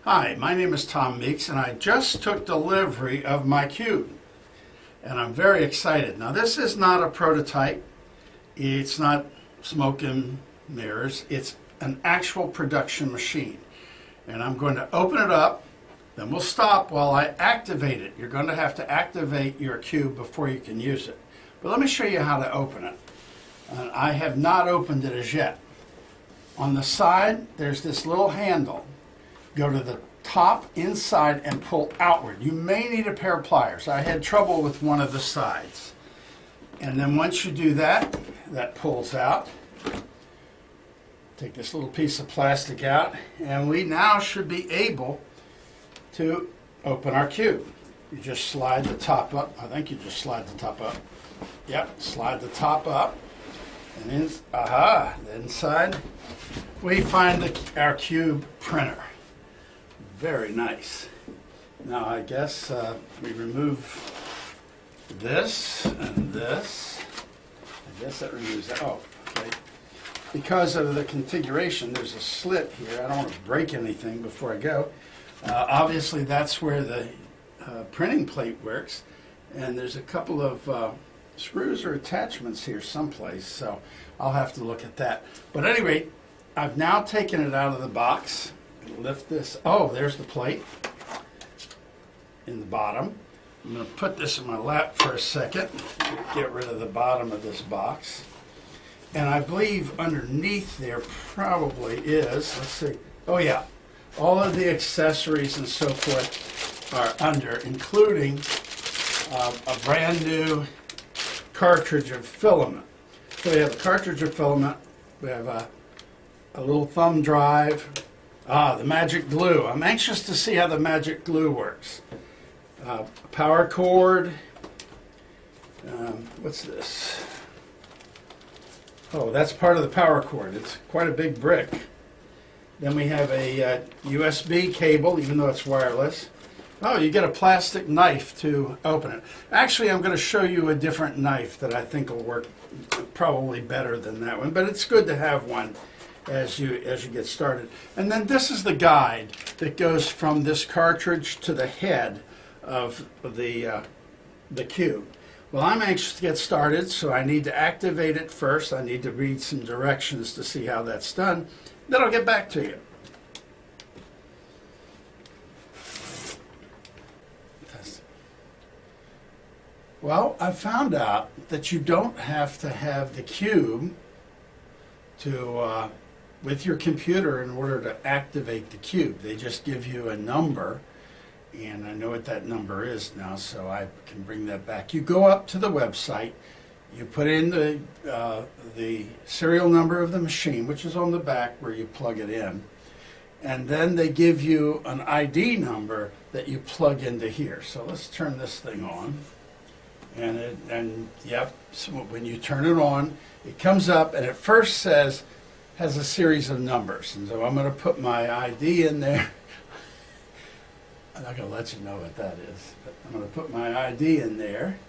Hi, my name is Tom Meeks, and I just took delivery of my cube, and I'm very excited. Now, this is not a prototype. It's not smoke and mirrors. It's an actual production machine, and I'm going to open it up. Then we'll stop while I activate it. You're going to have to activate your cube before you can use it. But let me show you how to open it. I have not opened it as yet. On the side, there's this little handle. Go to the top inside and pull outward. You may need a pair of pliers. I had trouble with one of the sides. And then once you do that, that pulls out. Take this little piece of plastic out, and we now should be able to open our cube. You just slide the top up. I think you just slide the top up. Yep, slide the top up. And inside we find our cube printer. Very nice. Now I guess we remove this and this. I guess that removes that. Oh, okay. Because of the configuration, there's a slit here. I don't want to break anything before I go. Obviously, that's where the printing plate works. And there's a couple of screws or attachments here someplace, so I'll have to look at that. But at any rate, I've now taken it out of the box. Lift this. Oh, there's the plate in the bottom. I'm going to put this in my lap for a second. Get rid of the bottom of this box. And I believe underneath there probably is, let's see, oh yeah, all of the accessories and so forth are under, including a brand new cartridge of filament. So we have a cartridge of filament, we have a little thumb drive, the magic glue. I'm anxious to see how the magic glue works. Power cord, what's this? Oh, that's part of the power cord. It's quite a big brick. Then we have a USB cable, even though it's wireless. Oh, you get a plastic knife to open it. Actually, I'm going to show you a different knife that I think will work probably better than that one, but it's good to have one as you get started. And then this is the guide that goes from this cartridge to the head of the cube. Well, I'm anxious to get started, so I need to activate it first. I need to read some directions to see how that's done. Then I'll get back to you. Well, I found out that you don't have to have the cube to with your computer in order to activate the cube. They just give you a number, and I know what that number is now, so I can bring that back. You go up to the website, you put in the serial number of the machine, which is on the back where you plug it in, and then they give you an ID number that you plug into here. So let's turn this thing on. And yep, so when you turn it on, it comes up, and it first has a series of numbers. And so I'm going to put my ID in there. I'm not going to let you know what that is, but I'm going to put my ID in there.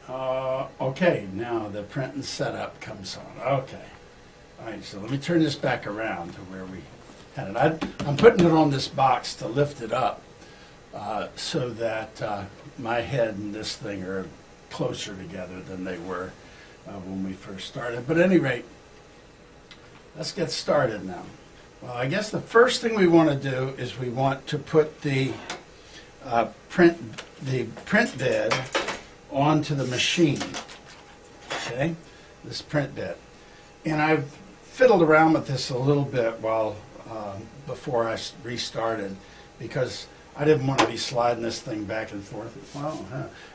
Okay, now the print and setup comes on. Okay. All right, so let me turn this back around to where we had it. I'm putting it on this box to lift it up. So that my head and this thing are closer together than they were when we first started. But at any rate, let's get started now. Well, I guess the first thing we want to do is we want to put the print bed onto the machine. Okay, this print bed, and I've fiddled around with this a little bit while before I restarted, because I didn't want to be sliding this thing back and forth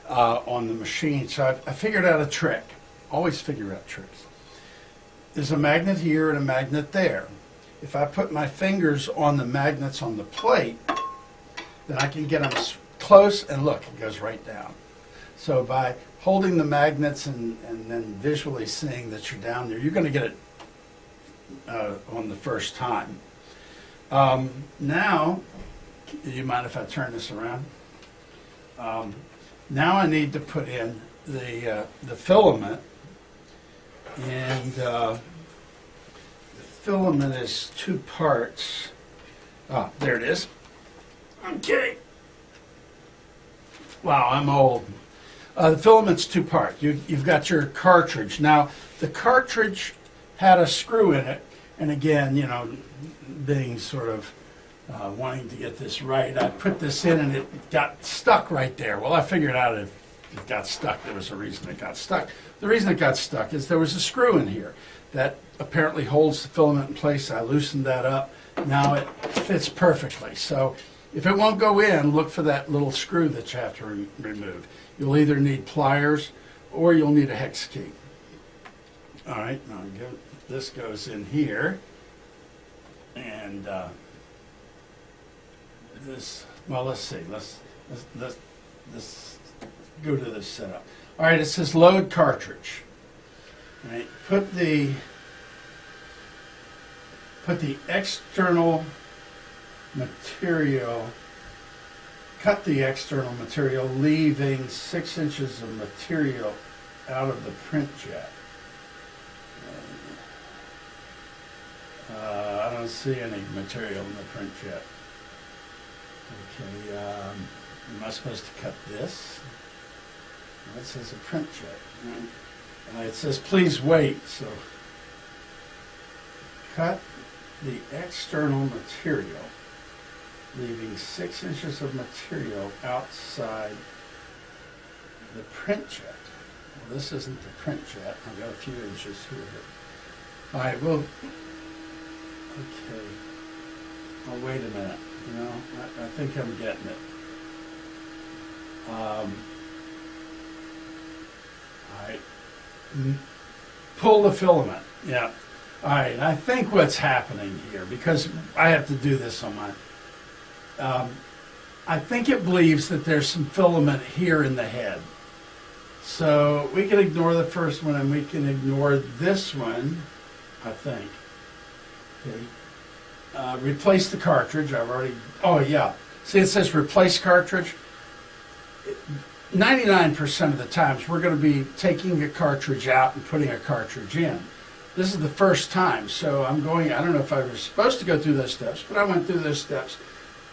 on the machine. So I figured out a trick. Always figure out tricks. There's a magnet here and a magnet there. If I put my fingers on the magnets on the plate, then I can get them close, and look, it goes right down. So by holding the magnets and then visually seeing that you're down there, you're going to get it on the first time. Now, do you mind if I turn this around? Now I need to put in the filament, and filament is two parts. Ah, there it is. Okay. Wow, I'm old. The filament's two part. You've got your cartridge. Now, the cartridge had a screw in it, and again, you know, being sort of wanting to get this right, I put this in and it got stuck right there. Well, I figured out if it got stuck, there was a reason it got stuck. The reason it got stuck is there was a screw in here that apparently holds the filament in place. I loosened that up. Now it fits perfectly. So if it won't go in, look for that little screw that you have to remove. You'll either need pliers or you'll need a hex key. All right, now this goes in here. And this, well, let's see. Let's go to this setup. All right, it says load cartridge. All right, put the external material, cut the external material, leaving 6 inches of material out of the print jet. I don't see any material in the print jet. Okay, am I supposed to cut this? Well, it says a print jet. Right? It says please wait, so cut the external material, leaving 6 inches of material outside the print jet. Well, this isn't the print jet. I've got a few inches here. All right, well, okay. Oh, wait a minute. You know, I think I'm getting it. All right. Pull the filament. Yeah. All right. I think what's happening here, because I have to do this on my... I think it believes that there's some filament here in the head. So we can ignore the first one and we can ignore this one, I think. Okay. Replace the cartridge. I've already... Oh, yeah. See, it says replace cartridge. 99% of the times we're going to be taking a cartridge out and putting a cartridge in. This is the first time, so I'm going... I don't know if I was supposed to go through those steps, but I went through those steps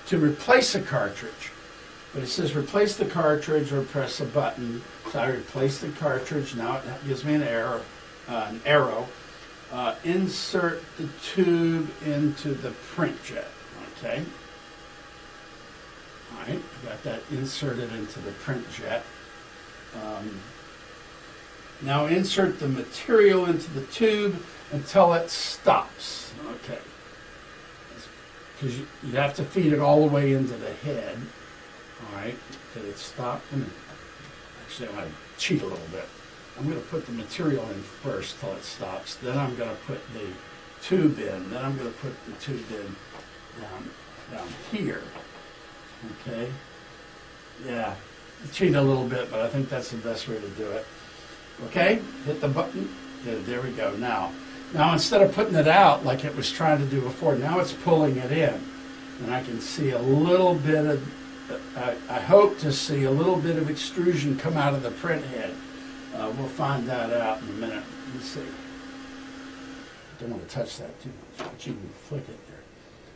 to replace a cartridge. But it says replace the cartridge or press a button. So I replace the cartridge. Now it gives me an arrow. Insert the tube into the print jet. Okay. All right, I got that inserted into the print jet. Now insert the material into the tube until it stops. Okay. Because you have to feed it all the way into the head. All right, did it stop? Actually, I'm going to cheat a little bit. I'm going to put the material in first till it stops. Then I'm going to put the tube in. Then I'm going to put the tube in down here. Okay. Yeah, cheat a little bit, but I think that's the best way to do it. Okay, hit the button. Yeah, there we go. Now instead of putting it out like it was trying to do before, now it's pulling it in. And I can see a little bit of, I hope to see a little bit of extrusion come out of the print head. We'll find that out in a minute. Let's see. Don't want to touch that too much, but you can flick it there.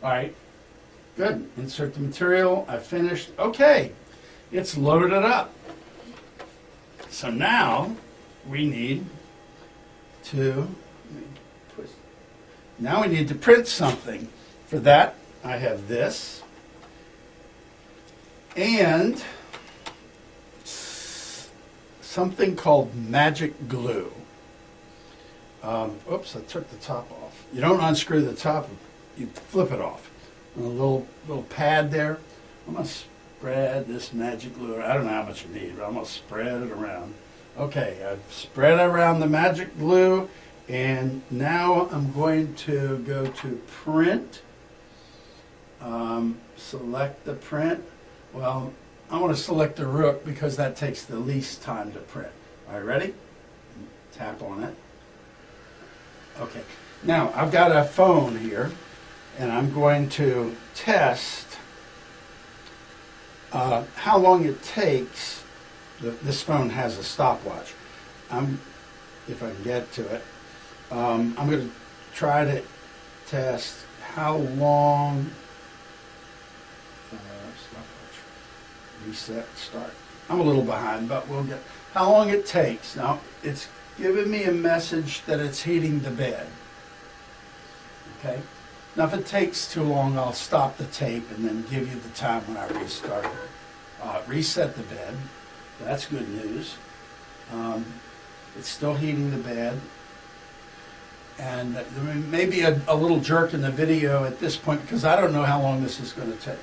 All right. Good. Insert the material. I finished. Okay. It's loaded up. So now we need to print something. For that, I have this and something called magic glue. Oops, I took the top off. You don't unscrew the top, you flip it off. A little pad there. I'm going to spread this magic glue. I don't know how much you need, but I'm going to spread it around. Okay, I've spread around the magic glue, and now I'm going to go to print. Select the print. Well, I want to select the rook because that takes the least time to print. All right, ready? Tap on it. Okay. Now, I've got a phone here, and I'm going to test how long it takes. This phone has a stopwatch. If I can get to it, I'm going to try to test how long, stopwatch, reset, start. I'm a little behind, but we'll get, how long it takes. Now, it's giving me a message that it's heating the bed. Okay? Now, if it takes too long, I'll stop the tape and then give you the time when I restart it. Reset the bed. That's good news. It's still heating the bed. And there may be a little jerk in the video at this point because I don't know how long this is going to take.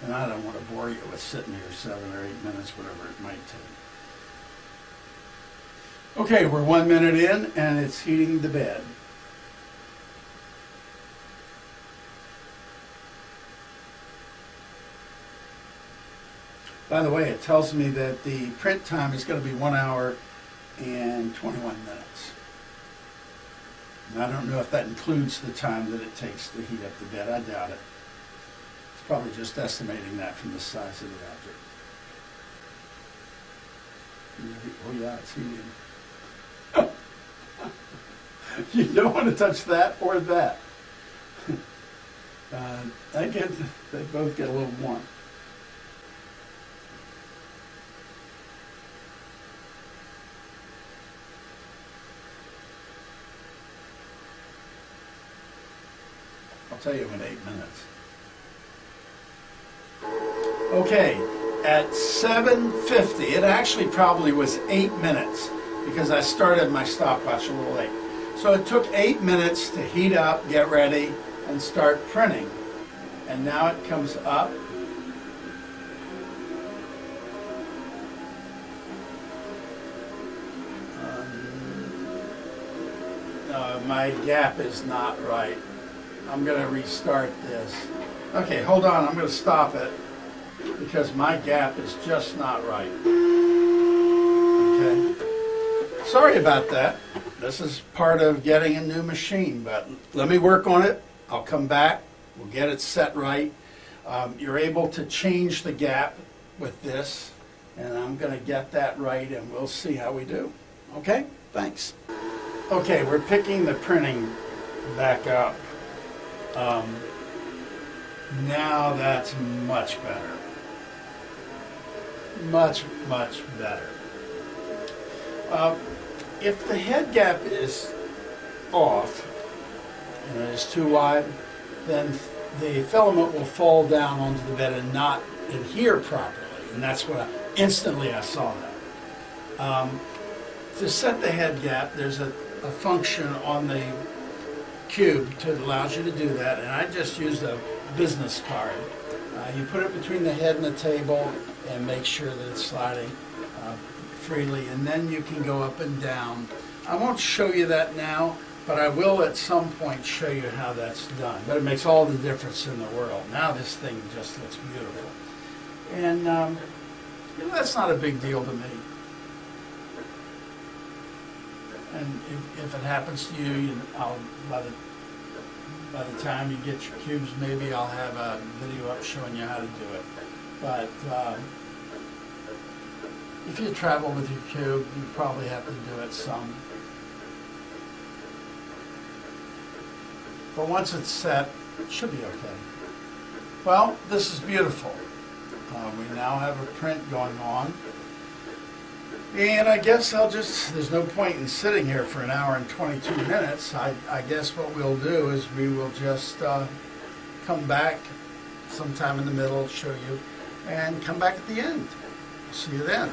And I don't want to bore you with sitting here 7 or 8 minutes, whatever it might take. Okay, we're 1 minute in and it's heating the bed. By the way, it tells me that the print time is going to be 1 hour and 21 minutes. And I don't know if that includes the time that it takes to heat up the bed. I doubt it. It's probably just estimating that from the size of the object. Oh yeah, it's heating. You don't want to touch that or that. They both get a little warm. I'll tell you in 8 minutes. Okay, at 7:50, it actually probably was 8 minutes because I started my stopwatch a little late. So it took 8 minutes to heat up, get ready, and start printing. And now it comes up. My gap is not right. I'm going to restart this. Okay, hold on. I'm going to stop it because my gap is just not right. Okay. Sorry about that. This is part of getting a new machine, but let me work on it. I'll come back. We'll get it set right. You're able to change the gap with this, and I'm going to get that right, and we'll see how we do. Okay? Thanks. Okay, we're picking the printing back up. Now that's much better. Much, much better. If the head gap is off, and it is too wide, then the filament will fall down onto the bed and not adhere properly. And that's what instantly I saw that. To set the head gap, there's a function on the cube that allows you to do that, and I just used a business card. You put it between the head and the table and make sure that it's sliding freely, and then you can go up and down. I won't show you that now, but I will at some point show you how that's done. But it makes all the difference in the world. Now this thing just looks beautiful. And you know, that's not a big deal to me. And if it happens to you, I'll, by the time you get your cubes, maybe I'll have a video up showing you how to do it. But if you travel with your cube, you probably have to do it some. But once it's set, it should be okay. Well, this is beautiful. We now have a print going on. And I guess there's no point in sitting here for 1 hour and 22 minutes. I guess what we'll do is we will just come back sometime in the middle, show you, and come back at the end. See you then.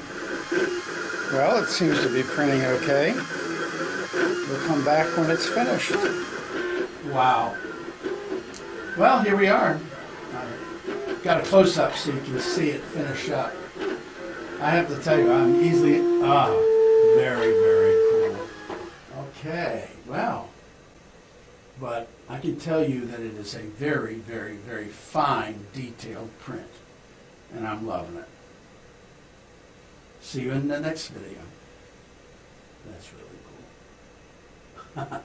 Well, it seems to be printing okay. We'll come back when it's finished. Wow. Well, here we are. I've got a close-up so you can see it finish up. I have to tell you, I'm easily, very, very cool. Okay, well, but I can tell you that it is a very, very, very fine, detailed print, and I'm loving it. See you in the next video. That's really cool.